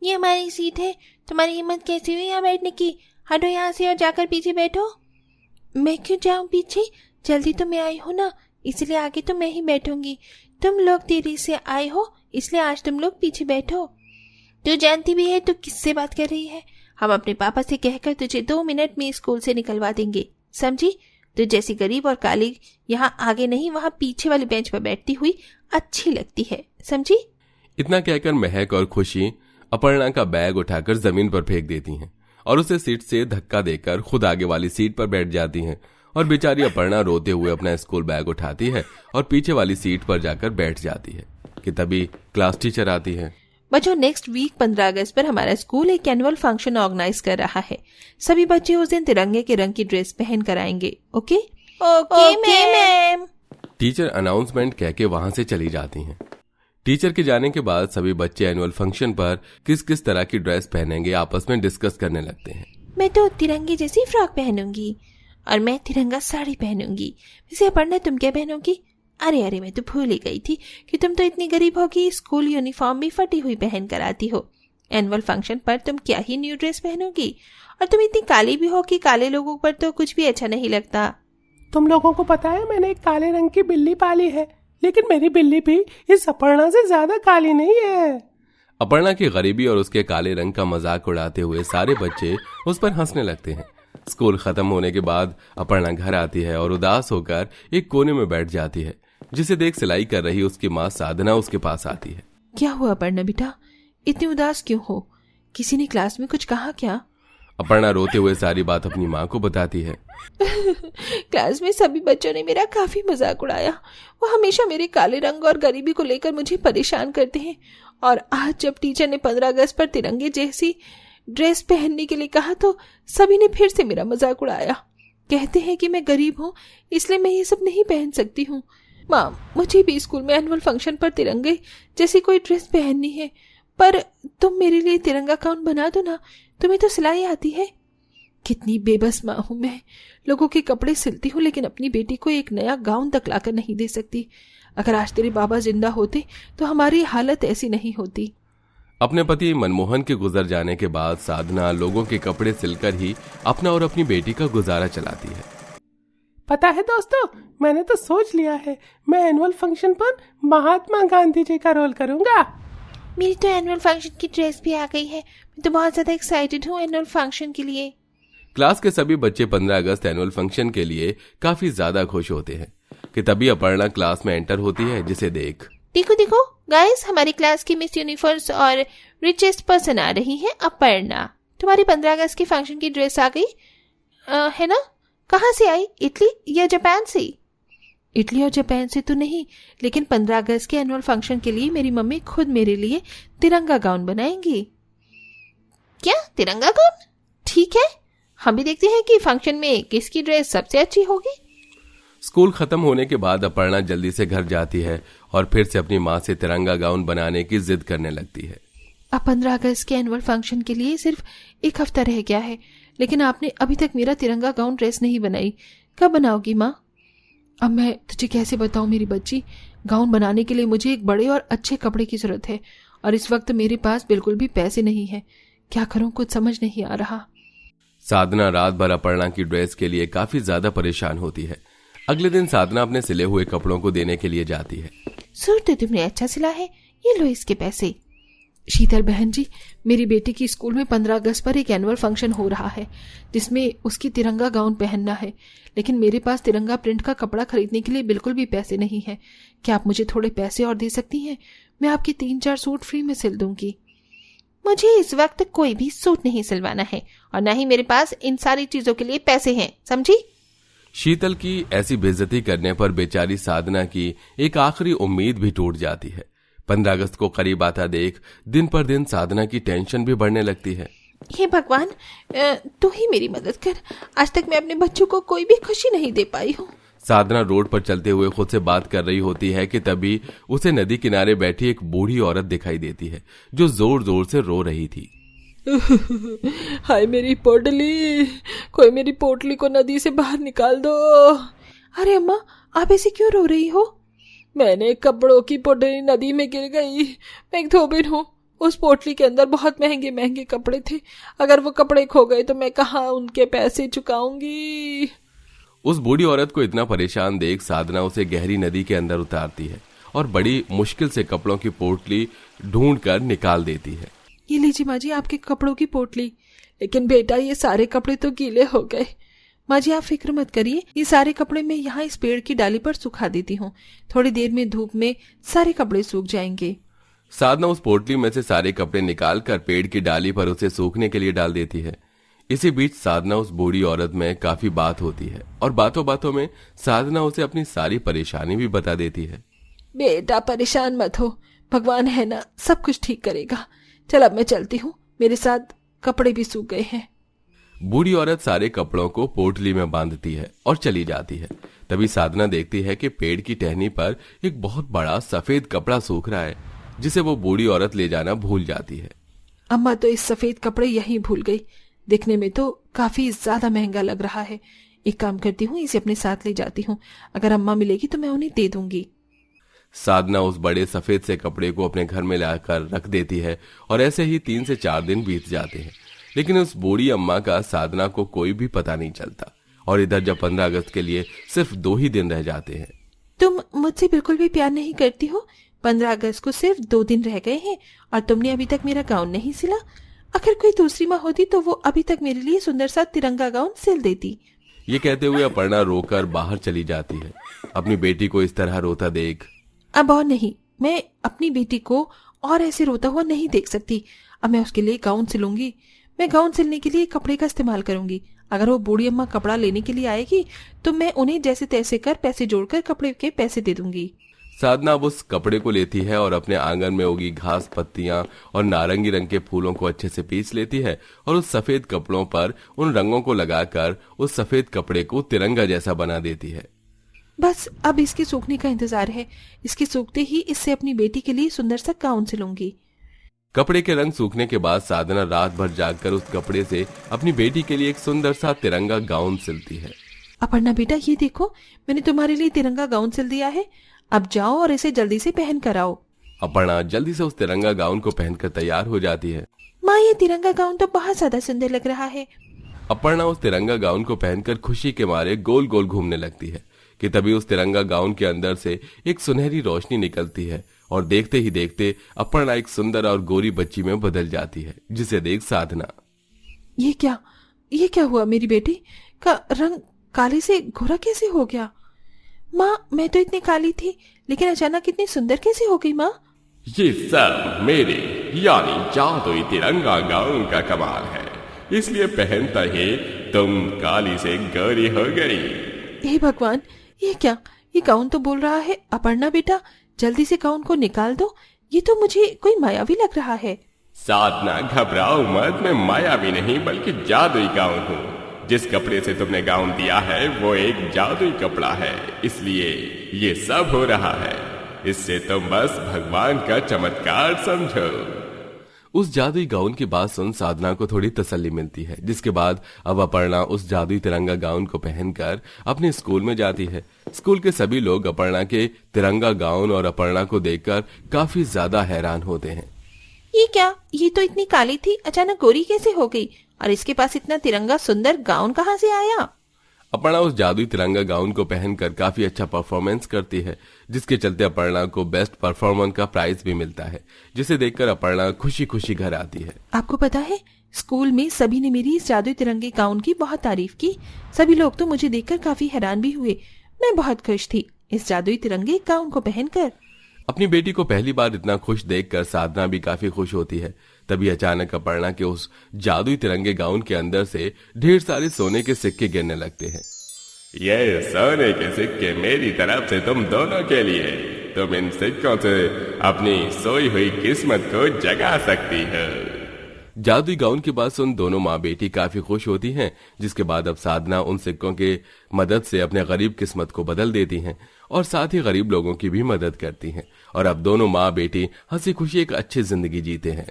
ये हमारी सीट है, तुम्हारी हिम्मत कैसे हुई यहाँ बैठने की? हटो यहाँ से और जाकर पीछे बैठो। मैं क्यों जाऊँ पीछे? जल्दी तो मैं आई हूँ ना, इसलिए आगे तो मैं ही बैठूंगी। तुम लोग देरी से आए हो, इसलिए आज तुम लोग पीछे बैठो। तू जानती भी है तू किससे बात कर रही है? हम अपने पापा से कहकर तुझे 2 मिनट में स्कूल से निकलवा देंगे, समझी? तू जैसी गरीब और काली यहाँ आगे नहीं, वहाँ पीछे वाली बेंच पर बैठती हुई अच्छी लगती है, समझी? इतना कहकर महक और खुशी अपर्णा का बैग उठाकर जमीन पर फेंक देती हैं और उसे सीट से धक्का देकर खुद आगे वाली सीट पर बैठ जाती हैं। और बेचारी अपर्णा रोते हुए अपना स्कूल बैग उठाती है और पीछे वाली सीट पर जाकर बैठ जाती है कि तभी क्लास टीचर आती है। बच्चों, नेक्स्ट वीक 15 अगस्त पर हमारा स्कूल एक एनुअल फंक्शन ऑर्गेनाइज कर रहा है। सभी बच्चे उस दिन तिरंगे के रंग की ड्रेस पहन कर आएंगे। Okay ma'am. टीचर अनाउंसमेंट कह के वहां से चली जाती हैं। टीचर के जाने के बाद सभी बच्चे एनुअल फंक्शन पर किस किस तरह की ड्रेस पहनेंगे आपस में डिस्कस करने लगते हैं। मैं तो तिरंगे जैसी फ्रॉक पहनूंगी और मैं तिरंगा साड़ी पहनूंगी। वैसे अपर्णा तुम क्या पहनोगी? अरे मैं तो भूल ही गई थी कि तुम तो इतनी गरीब हो कि स्कूल यूनिफॉर्म भी फटी हुई पहन कर आती हो। एनुअल फंक्शन पर तुम क्या ही न्यू ड्रेस पहनोगी? और तुम इतनी काली भी हो कि काले लोगों पर तो कुछ भी अच्छा नहीं लगता। तुम लोगों को पता है मैंने एक काले रंग की बिल्ली पाली है, लेकिन मेरी बिल्ली भी इस अपर्णा से ज्यादा काली नहीं है। अपर्णा की गरीबी और उसके काले रंग का मजाक उड़ाते हुए सारे बच्चे उस पर हंसने लगते हैं। स्कूल खत्म होने के बाद अपर्णा घर आती है और उदास होकर एक कोने में बैठ जाती है, जिसे देख सिलाई कर रही उसकी माँ साधना उसके पास आती है। क्या हुआ अपर्णा बेटा, इतनी उदास क्यों हो? किसी ने क्लास में कुछ कहा क्या? अपर्णा रोते हुए सारी बात अपनी माँ को बताती है। क्लास में सभी बच्चों ने मेरा काफी मजाक उड़ाया। वो हमेशा मेरे काले रंग और गरीबी को लेकर मुझे परेशान करते हैं, और आज जब टीचर ने 15 अगस्त पर तिरंगे जैसी ड्रेस पहनने के लिए कहा तो सभी ने फिर से मेरा मजाक उड़ाया। कहते हैं कि मैं गरीब हूँ, इसलिए मैं ये सब नहीं पहन सकती हूँ। माँ, मुझे भी स्कूल में एनुअल फंक्शन पर तिरंगे जैसी कोई ड्रेस पहननी है, पर तुम मेरे लिए तिरंगा गाउन बना दो ना, तुम्हें तो सिलाई आती है। कितनी बेबस माँ हूँ मैं, लोगों के कपड़े सिलती हूँ लेकिन अपनी बेटी को एक नया गाउन तक लाकर नहीं दे सकती। अगर आज तेरे बाबा जिंदा होते तो हमारी हालत ऐसी नहीं होती। अपने पति मनमोहन के गुजर जाने के बाद साधना लोगों के कपड़े सिलकर ही अपना और अपनी बेटी का गुजारा चलाती है। पता है दोस्तों, मैंने तो सोच लिया है मैं एनुअल फंक्शन पर महात्मा गांधी जी का रोल करूंगा। मेरी तो एनुअल फंक्शन की ड्रेस भी आ गई है। मैं तो बहुत ज्यादा एक्साइटेड हूँ एनुअल फंक्शन के लिए। क्लास के सभी बच्चे 15 अगस्त एनुअल फंक्शन के लिए काफी ज्यादा खुश होते हैं कि तभी अपर्णा क्लास में एंटर होती है, जिसे देखो गाइस, हमारी क्लास की मिस यूनिवर्स और रिचेस्ट पर्सन आ रही है, अपर्णा। तुम्हारी 15 अगस्त की फंक्शन की ड्रेस आ गई है ना? कहाँ से आई, इटली या जापान से? इटली और जापान से तो नहीं, लेकिन 15 अगस्त के एनुअल फंक्शन के लिए मेरी मम्मी खुद मेरे लिए तिरंगा गाउन बनाएंगी। क्या तिरंगा गाउन? ठीक है, हम भी देखते हैं कि फंक्शन में किसकी ड्रेस सबसे अच्छी होगी। स्कूल खत्म होने के बाद अपर्णा जल्दी से घर जाती है और फिर से अपनी माँ से तिरंगा गाउन बनाने की जिद करने लगती है। अब 15 अगस्त के एनुअल फंक्शन के लिए सिर्फ 1 हफ्ता रह गया है, लेकिन आपने अभी तक मेरा तिरंगा गाउन ड्रेस नहीं बनाई। कब बनाओगी माँ? अब मैं तुझे कैसे बताऊं मेरी बच्ची, गाउन बनाने के लिए मुझे एक बड़े और अच्छे कपड़े की जरूरत है, और इस वक्त मेरे पास बिल्कुल भी पैसे नहीं है। क्या करूं, कुछ समझ नहीं आ रहा। साधना रात भर अपर्णा की ड्रेस के लिए काफी ज्यादा परेशान होती है। अगले दिन साधना अपने सिले हुए कपड़ों को देने के लिए जाती है। सूट तो तुमने अच्छा सिला है, ये लो इसके पैसे। शीतल बहन जी, मेरी बेटी की स्कूल में 15 अगस्त पर एक एनुअल फंक्शन हो रहा है जिसमें उसकी तिरंगा गाउन पहनना है, लेकिन मेरे पास तिरंगा प्रिंट का कपड़ा खरीदने के लिए बिल्कुल भी पैसे नहीं है। क्या आप मुझे थोड़े पैसे और दे सकती हैं? मैं आपके 3-4 सूट फ्री में सिल दूंगी। मुझे इस वक्त कोई भी सूट नहीं सिलवाना है, और न ही मेरे पास इन सारी चीजों के लिए पैसे हैं, समझी? शीतल की ऐसी बेइज्जती करने पर बेचारी साधना की एक आखिरी उम्मीद भी टूट जाती है। 15 अगस्त को करीब आता देख दिन पर दिन साधना की टेंशन भी बढ़ने लगती है। हे भगवान, तू ही मेरी मदद कर। आज तक मैं अपने बच्चों को कोई भी खुशी नहीं दे पाई हूँ। साधना रोड पर चलते हुए खुद से बात कर रही होती है कि तभी उसे नदी किनारे बैठी एक बूढ़ी औरत दिखाई देती है जो जोर जोर से रो रही थी। हाय मेरी पोटली, कोई मेरी पोटली को नदी से बाहर निकाल दो। अरे अम्मा, आप ऐसे क्यों रो रही हो? मैंने कपड़ों की पोटली नदी में गिर गई। मैं एक धोबिन हूँ, उस पोटली के अंदर बहुत महंगे महंगे कपड़े थे। अगर वो कपड़े खो गए तो मैं कहाँ उनके पैसे चुकाऊंगी। उस बूढ़ी औरत को इतना परेशान देख साधना उसे गहरी नदी के अंदर उतारती है और बड़ी मुश्किल से कपड़ों की पोटली ढूंढ कर निकाल देती है। ये लीजिए माँ जी आपके कपड़ों की पोटली। लेकिन बेटा ये सारे कपड़े तो गीले हो गए। माँ जी आप फिक्र मत करिए, ये सारे कपड़े मैं यहाँ इस पेड़ की डाली पर सुखा देती हूँ। थोड़ी देर में धूप में सारे कपड़े सूख जाएंगे। साधना उस पोटली में से सारे कपड़े निकाल कर पेड़ की डाली पर उसे सूखने के लिए डाल देती है। इसी बीच साधना उस बूढ़ी औरत में काफी बात होती है और बातों बातों में साधना उसे अपनी सारी परेशानी भी बता देती है। बेटा परेशान मत हो, भगवान है ना, सब कुछ ठीक करेगा। चल अब मैं चलती हूँ, मेरे साथ कपड़े भी सूख गए हैं। बूढ़ी औरत सारे कपड़ों को पोटली में बांधती है और चली जाती है। तभी साधना देखती है कि पेड़ की टहनी पर एक बहुत बड़ा सफेद कपड़ा सूख रहा है, जिसे वो बूढ़ी औरत ले जाना भूल जाती है। अम्मा तो इस सफेद कपड़े यहीं भूल गई। दिखने में तो काफी ज्यादा महंगा लग रहा है। एक काम करती हूँ, इसे अपने साथ ले जाती हूँ। अगर अम्मा मिलेगी तो मैं उन्हें दे दूंगी। साधना उस बड़े सफेद से कपड़े को अपने घर में लाकर रख देती है और ऐसे ही 3 से 4 दिन बीत जाते हैं। लेकिन उस बूढ़ी अम्मा का साधना को कोई भी पता नहीं चलता। और इधर जब 15 अगस्त के लिए सिर्फ 2 ही दिन रह जाते हैं। तुम मुझसे बिल्कुल भी प्यार नहीं करती हो। 15 अगस्त को सिर्फ 2 दिन रह गए हैं और तुमने अभी तक मेरा गाउन नहीं सिला। अगर कोई दूसरी माँ होती तो वो अभी तक मेरे लिए सुंदर सा तिरंगा गाउन सिल देती। ये कहते हुए अपर्णा रोकर बाहर चली जाती है। अपनी बेटी को इस तरह रोता देख अब और नहीं, मैं अपनी बेटी को और ऐसे रोता हुआ नहीं देख सकती। अब मैं उसके लिए गाउन सिलूंगी। मैं गाउन सिलने के लिए कपड़े का इस्तेमाल करूंगी। अगर वो बूढ़ी अम्मा कपड़ा लेने के लिए आएगी तो मैं उन्हें जैसे तैसे कर पैसे जोड़कर कपड़े के पैसे दे दूंगी। साधना अब उस कपड़े को लेती है और अपने आंगन में उगी घास, पत्तियां और नारंगी रंग के फूलों को अच्छे से पीस लेती है और उस सफेद कपड़ों पर उन रंगों को लगाकर उस सफेद कपड़े को तिरंगा जैसा बना देती है। बस अब इसके सूखने का इंतजार है। इसके सूखते ही इससे अपनी बेटी के लिए सुंदर सा गाउन सिलूंगी। कपड़े के रंग सूखने के बाद साधना रात भर जागकर उस कपड़े से अपनी बेटी के लिए एक सुंदर सा तिरंगा गाउन सिलती है। अपर्णा बेटा ये देखो, मैंने तुम्हारे लिए तिरंगा गाउन सिल दिया है। अब जाओ और इसे जल्दी से पहन कर आओ। अपर्णा जल्दी से उस तिरंगा गाउन को पहनकर तैयार हो जाती है। माँ ये तिरंगा गाउन तो बहुत ज्यादा सुंदर लग रहा है। अपर्णा उस तिरंगा गाउन को पहनकर खुशी के मारे गोल गोल घूमने लगती है कि तभी उस तिरंगा गाउन के अंदर से एक सुनहरी रोशनी निकलती है और देखते ही देखते अपर्णा एक सुंदर और गोरी बच्ची में बदल जाती है, जिसे देख साधना ये क्या हुआ? मेरी बेटी का रंग काले से गोरा कैसे हो गया? माँ मैं तो इतनी काली थी लेकिन अचानक इतनी सुंदर कैसे हो गई माँ? ये सब मेरे यानी जादुई तिरंगा गाउन का कमाल है, इसलिए पहनता ही तुम काली से गोरी हो गई। हे भगवान, ये क्या? ये गाउन तो बोल रहा है अपर्णा बेटा जल्दी से गाउन को निकाल दो। ये तो मुझे कोई मायावी लग रहा है। साधना घबराओ मत, मैं मायावी नहीं बल्कि जादुई गाउन हूँ। जिस कपड़े से तुमने गाउन दिया है वो एक जादुई कपड़ा है, इसलिए ये सब हो रहा है। इससे तुम बस भगवान का चमत्कार समझो। उस जादुई गाउन की बात सुन साधना को थोड़ी तसल्ली मिलती है, जिसके बाद अब अपर्णा उस जादुई तिरंगा गाउन को पहनकर अपने स्कूल में जाती है। स्कूल के सभी लोग अपर्णा के तिरंगा गाउन और अपर्णा को देखकर काफी ज्यादा हैरान होते हैं। ये क्या? ये तो इतनी काली थी, अचानक गोरी कैसे हो गई? और इसके पास इतना तिरंगा सुंदर गाउन कहाँ से आया? अपर्णा उस जादुई तिरंगा गाउन को पहनकर काफी अच्छा परफॉर्मेंस करती है, जिसके चलते अपर्णा को बेस्ट परफॉर्मर का प्राइज भी मिलता है, जिसे देखकर अपर्णा खुशी खुशी घर आती है। आपको पता है स्कूल में सभी ने मेरी इस जादुई तिरंगे गाउन की बहुत तारीफ की। सभी लोग तो मुझे देखकर काफी हैरान भी हुए। मैं बहुत खुश थी इस जादुई तिरंगे गाउन को पहनकर। अपनी बेटी को पहली बार इतना खुश देखकर साधना भी काफी खुश होती है। तभी अचानक अपर्णा के उस जादुई तिरंगे गाउन के अंदर से ढेर सारे सोने के सिक्के गिरने लगते हैं। ये सोने के सिक्के मेरी तरफ से तुम दोनों के लिए। तुम इन सिक्कों से अपनी सोई हुई किस्मत को जगा सकती हो। जादुई गाउन की बात सुन दोनों माँ बेटी काफी खुश होती हैं, जिसके बाद अब साधना उन सिक्कों के मदद से अपने गरीब किस्मत को बदल देती हैं और साथ ही गरीब लोगों की भी मदद करती हैं और अब दोनों माँ बेटी हंसी खुशी एक अच्छी जिंदगी जीते हैं।